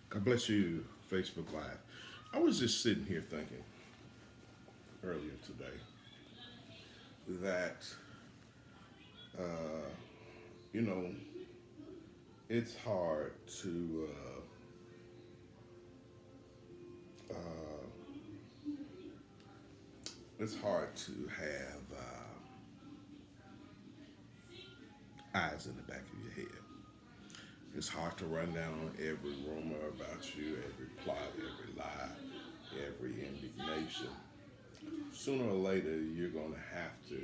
God bless you, Facebook Live. I was just sitting here thinking earlier today that, uh, you know, it's hard to, uh, it's hard to have eyes in the back of your head. It's hard to run down every rumor about you, every plot, every lie, every indignation. Sooner or later, you're going to have to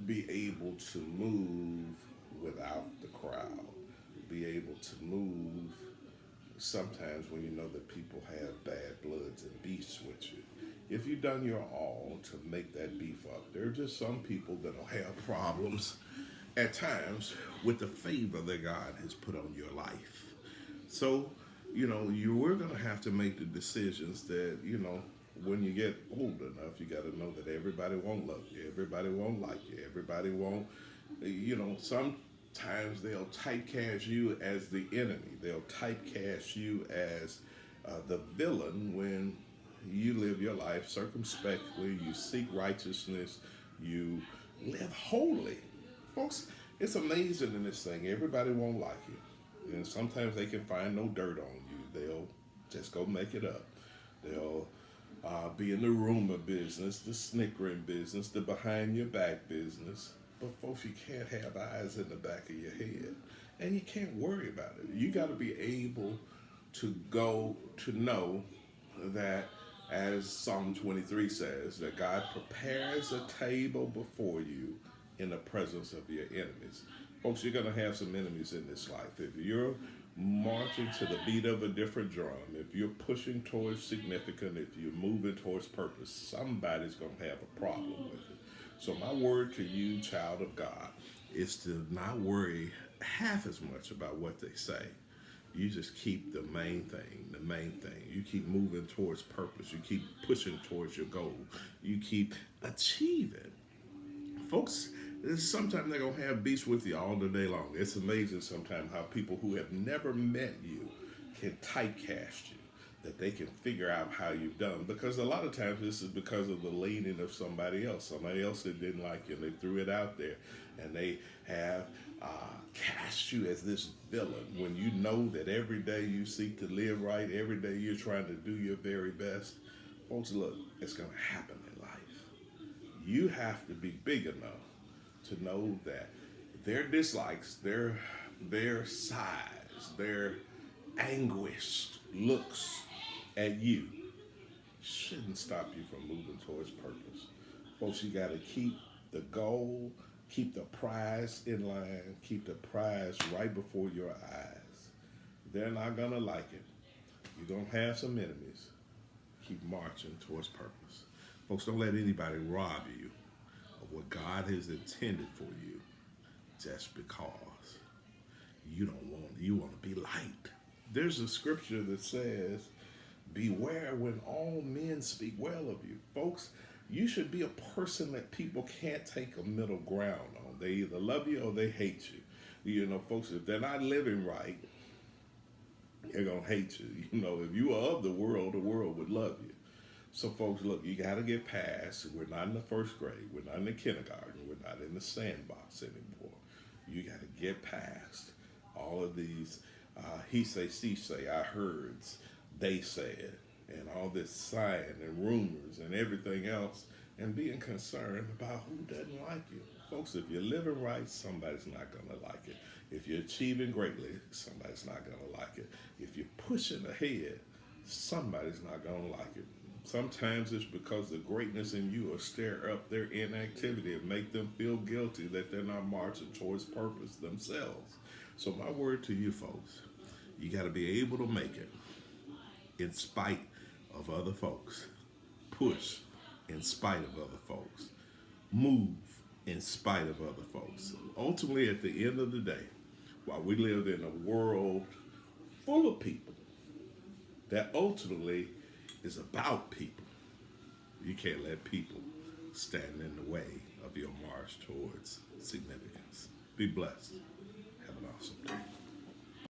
be able to move without the crowd, be able to move sometimes when you know that people have bad bloods and beefs with you. If you've done your all to make that beef up, there are just some people that'll have problems at times with the favor that God has put on your life. So, you are going to have to make the decisions that, when you get old enough, you got to know that everybody won't love you, everybody won't like you, everybody won't, sometimes they'll typecast you as the enemy, they'll typecast you as the villain when you live your life circumspectly, you seek righteousness, you live holy. Folks, it's amazing in this thing. Everybody won't like you. And sometimes they can find no dirt on you. They'll just go make it up. They'll be in the rumor business, the snickering business, the behind your back business. But folks, you can't have eyes in the back of your head. And you can't worry about it. You got to be able to go to know that, as Psalm 23 says, that God prepares a table before you in the presence of your enemies. Folks, you're going to have some enemies in this life. If you're marching to the beat of a different drum, if you're pushing towards significance, if you're moving towards purpose, somebody's going to have a problem with it. So my word to you, child of God, is to not worry half as much about what they say. You just keep the main thing, the main thing. You keep moving towards purpose. You keep pushing towards your goal. You keep achieving. Folks, sometimes they're going to have beefs with you all the day long. It's amazing sometimes how people who have never met you can typecast you, that they can figure out how you've done. Because a lot of times this is because of the leaning of somebody else. Somebody else that didn't like you, and they threw it out there. And they have cast you as this villain when you know that every day you seek to live right, every day you're trying to do your very best. Folks, look, it's going to happen in life. You have to be big enough to know that their dislikes, their sighs, their anguished looks at you shouldn't stop you from moving towards purpose. Folks, you got to keep the goal, keep the prize in line, keep the prize right before your eyes. They're not going to like it. You're going to have some enemies. Keep marching towards purpose. Folks, don't let anybody rob you of what God has intended for you just because you want to be liked. There's a scripture that says, beware when all men speak well of you. Folks, you should be a person that people can't take a middle ground on. They either love you or they hate you. Folks, if they're not living right, they're going to hate you. If you are of the world would love you. So, folks, look, you got to get past. We're not in the first grade. We're not in the kindergarten. We're not in the sandbox anymore. You got to get past all of these he say, she say, I heard, they said, and all this sighing and rumors and everything else, and being concerned about who doesn't like you. Folks, if you're living right, somebody's not going to like it. If you're achieving greatly, somebody's not going to like it. If you're pushing ahead, somebody's not going to like it. Sometimes it's because the greatness in you will stir up their inactivity and make them feel guilty that they're not marching towards purpose themselves. So my word to you folks, you got to be able to make it in spite of other folks. Push in spite of other folks. Move in spite of other folks. Ultimately, at the end of the day, while we live in a world full of people that ultimately is about people, you can't let people stand in the way of your march towards significance. Be blessed. Have an awesome day.